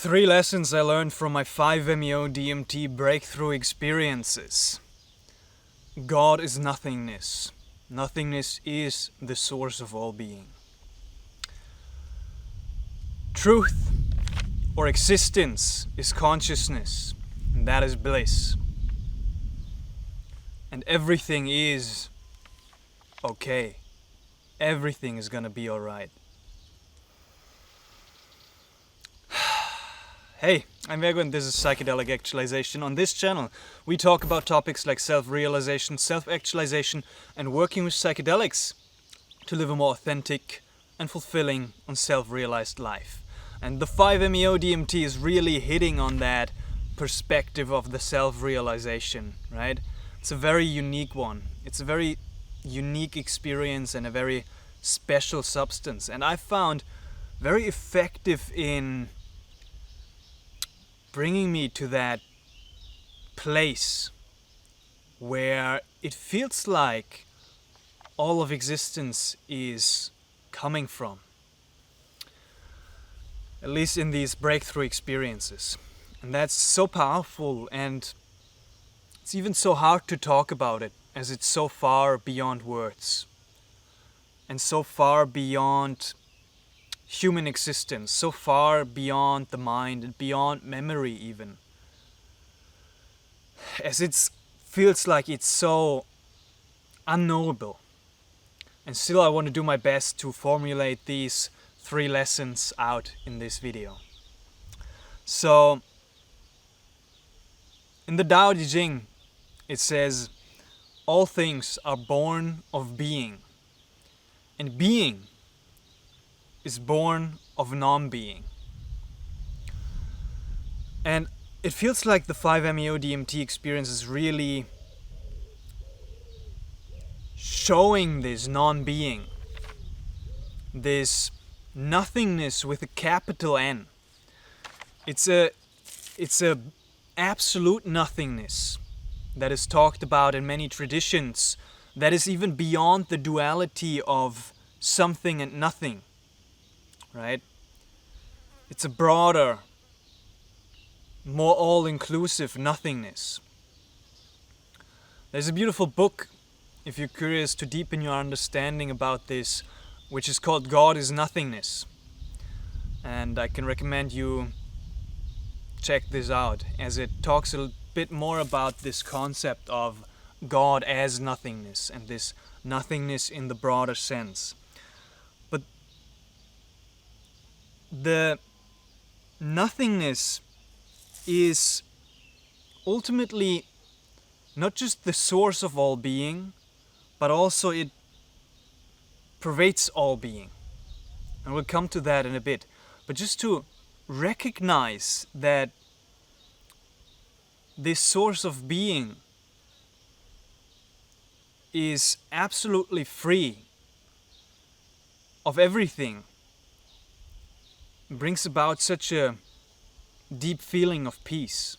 3 lessons I learned from my 5-MeO DMT breakthrough experiences. God is nothingness. Nothingness is the source of all being. Truth or existence is consciousness, and that is bliss. And everything is okay. Everything is gonna be alright. Hey, I'm Vego and this is Psychedelic Actualization. On this channel, we talk about topics like self-realization, self-actualization, and working with psychedelics to live a more authentic and fulfilling and self-realized life. And the 5-MeO DMT is really hitting on that perspective of the self-realization, right? It's a very unique one. It's a very unique experience and a very special substance. And I found very effective in bringing me to that place where it feels like all of existence is coming from. At least in these breakthrough experiences. And that's so powerful, and it's even so hard to talk about it as it's so far beyond words and so far beyond human existence, so far beyond the mind and beyond memory even. As it feels like it's so unknowable. And still I want to do my best to formulate these 3 lessons out in this video. So, in the Tao Te Ching, it says, all things are born of being, and being is born of non-being. And it feels like the 5-MeO DMT experience is really showing this non-being, this nothingness with a capital N. It's a absolute nothingness that is talked about in many traditions, that is even beyond the duality of something and nothing. Right? It's a broader, more all-inclusive nothingness. There's a beautiful book, if you're curious to deepen your understanding about this, which is called God is Nothingness. And I can recommend you check this out, as it talks a bit more about this concept of God as nothingness, and this nothingness in the broader sense. But the nothingness is ultimately not just the source of all being, but also it pervades all being. And we'll come to that in a bit. But just to recognize that this source of being is absolutely free of everything brings about such a deep feeling of peace.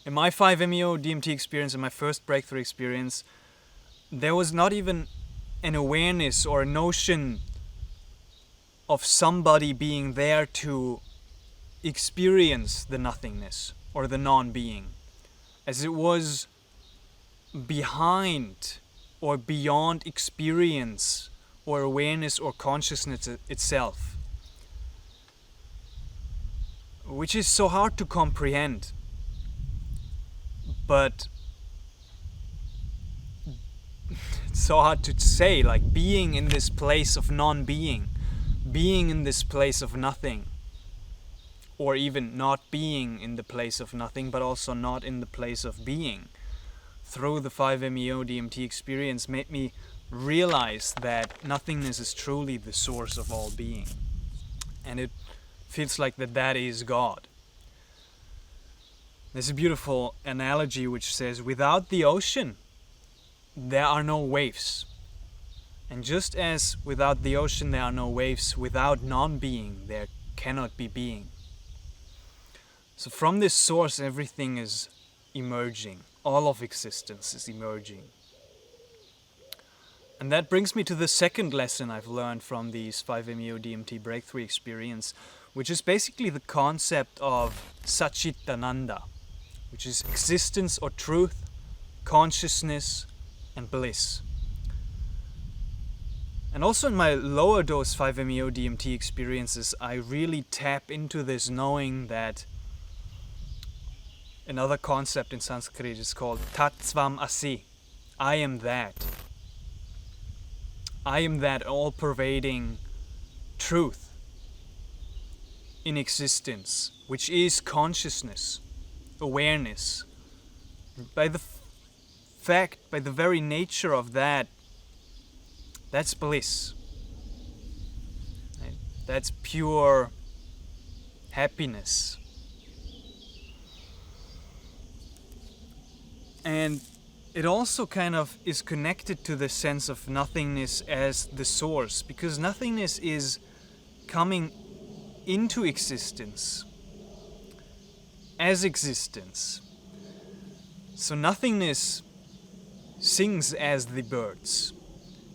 In my 5-MeO DMT experience, in my first breakthrough experience, there was not even an awareness or a notion of somebody being there to experience the nothingness or the non-being, as it was behind or beyond experience or awareness or consciousness itself, which is so hard to comprehend. But it's so hard to say, like being in this place of non-being, being in this place of nothing, or even not being in the place of nothing, but also not in the place of being. Through the 5-MeO DMT experience made me realize that nothingness is truly the source of all being. And it feels like that is God. There's a beautiful analogy which says, without the ocean, there are no waves. And just as without the ocean there are no waves, without non-being there cannot be being. So from this source everything is emerging. All of existence is emerging. And that brings me to the second lesson I've learned from these 5-MeO DMT breakthrough experience, which is basically the concept of Satchitananda, which is existence or truth, consciousness, and bliss. And also in my lower dose 5-MeO DMT experiences, I really tap into this knowing that another concept in Sanskrit is called Tat Svam Asi. I am that. I am that all-pervading truth in existence, which is consciousness, awareness. By the by the very nature of that, that's bliss. Right? That's pure happiness. And it also kind of is connected to the sense of nothingness as the source, because nothingness is coming into existence as existence. So nothingness sings as the birds,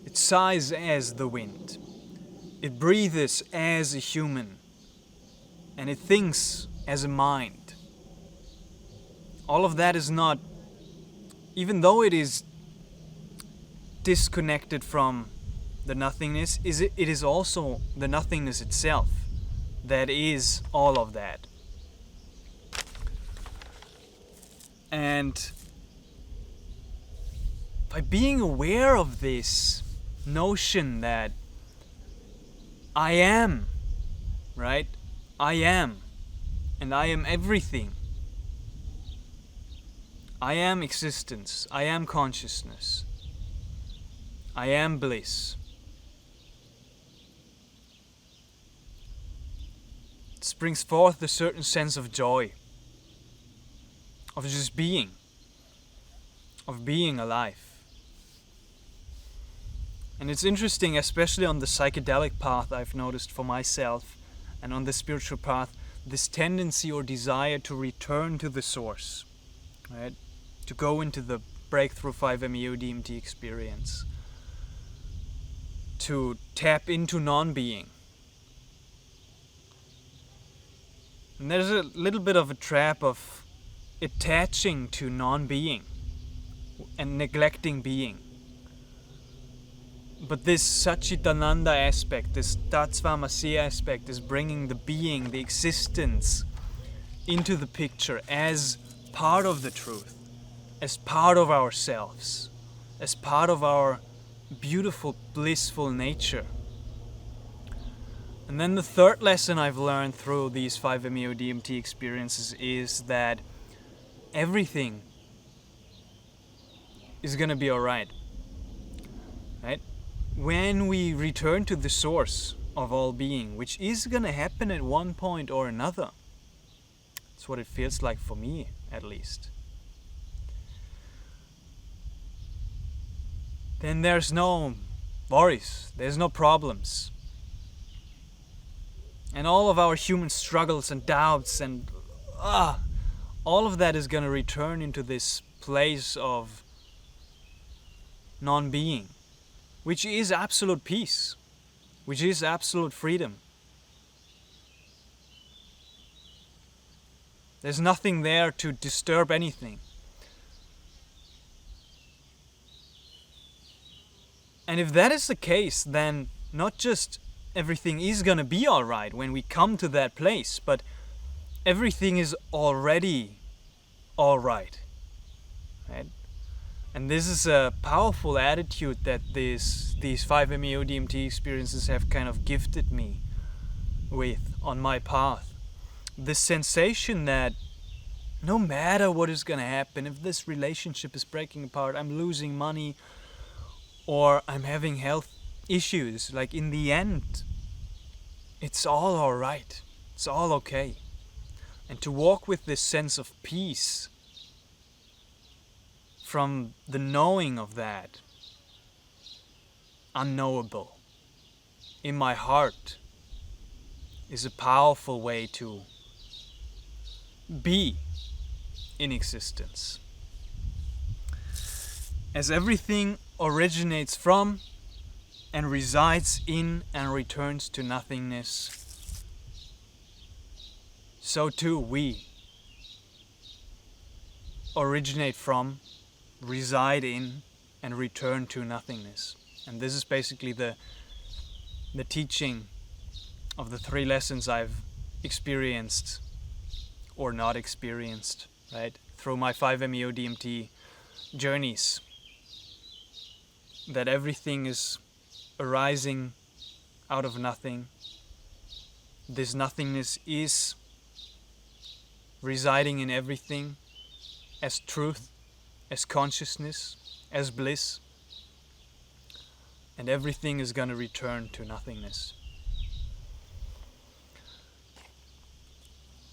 it sighs as the wind, it breathes as a human, and it thinks as a mind. All of that is not, even though it is disconnected from the nothingness, it is also the nothingness itself that is all of that. And by being aware of this notion that I am, right? I am, and I am everything. I am existence, I am consciousness, I am bliss. This brings forth a certain sense of joy, of just being, of being alive. And it's interesting, especially on the psychedelic path, I've noticed for myself, and on the spiritual path, this tendency or desire to return to the source, right? To go into the breakthrough 5-MeO DMT experience, to tap into non-being. And there's a little bit of a trap of attaching to non-being and neglecting being. But this Satchitananda aspect, this Tatsvamasi aspect, is bringing the being, the existence, into the picture as part of the truth, as part of ourselves, as part of our beautiful, blissful nature. And then the third lesson I've learned through these 5-MeO DMT experiences is that everything is going to be alright. Right? When we return to the source of all being, which is going to happen at one point or another. That's what it feels like for me, at least. Then there's no worries, there's no problems. And all of our human struggles and doubts and all of that is going to return into this place of non-being, which is absolute peace, which is absolute freedom. There's nothing there to disturb anything. And if that is the case, then not just everything is going to be alright when we come to that place, but everything is already alright. Right? And this is a powerful attitude that these 5-MeO DMT experiences have kind of gifted me with on my path. This sensation that no matter what is going to happen, if this relationship is breaking apart, I'm losing money, or I'm having health issues, like in the end, it's all alright. It's all okay. And to walk with this sense of peace from the knowing of that unknowable in my heart is a powerful way to be in existence. As everything originates from and resides in and returns to nothingness, so too we originate from, reside in, and return to nothingness. And this is basically the teaching of the 3 lessons I've experienced or not experienced, right? Through my 5-MeO DMT journeys. That everything is arising out of nothing. This nothingness is residing in everything as truth, as consciousness, as bliss. And everything is going to return to nothingness.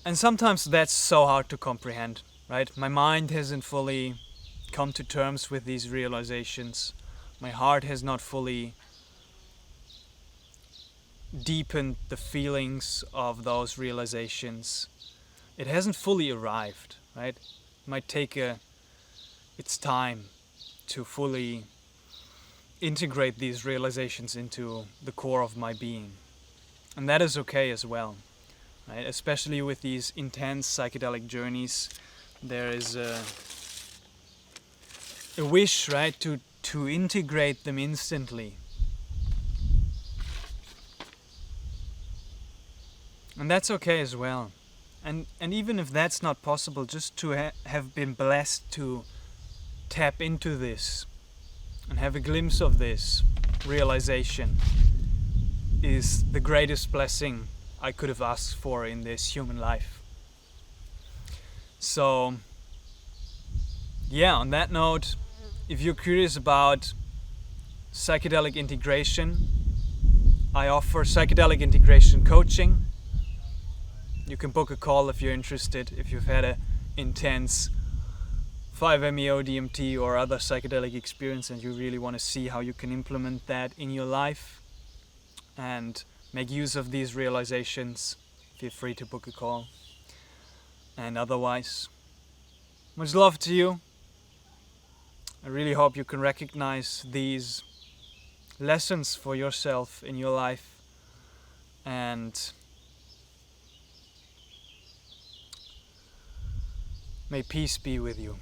And sometimes that's so hard to comprehend, right? My mind hasn't fully come to terms with these realizations. My heart has not fully deepened the feelings of those realizations. It hasn't fully arrived, right? It might take its time to fully integrate these realizations into the core of my being. And that is okay as well, right? Especially with these intense psychedelic journeys, there is a wish, right, to integrate them instantly. And that's okay as well. And even if that's not possible, just to have been blessed to tap into this and have a glimpse of this realization is the greatest blessing I could have asked for in this human life. So, yeah, on that note, if you're curious about psychedelic integration, I offer psychedelic integration coaching. You can book a call if you're interested, if you've had an intense 5-MeO DMT or other psychedelic experience and you really want to see how you can implement that in your life and make use of these realizations. Feel free to book a call. And otherwise, much love to you. I really hope you can recognize these lessons for yourself in your life, and may peace be with you.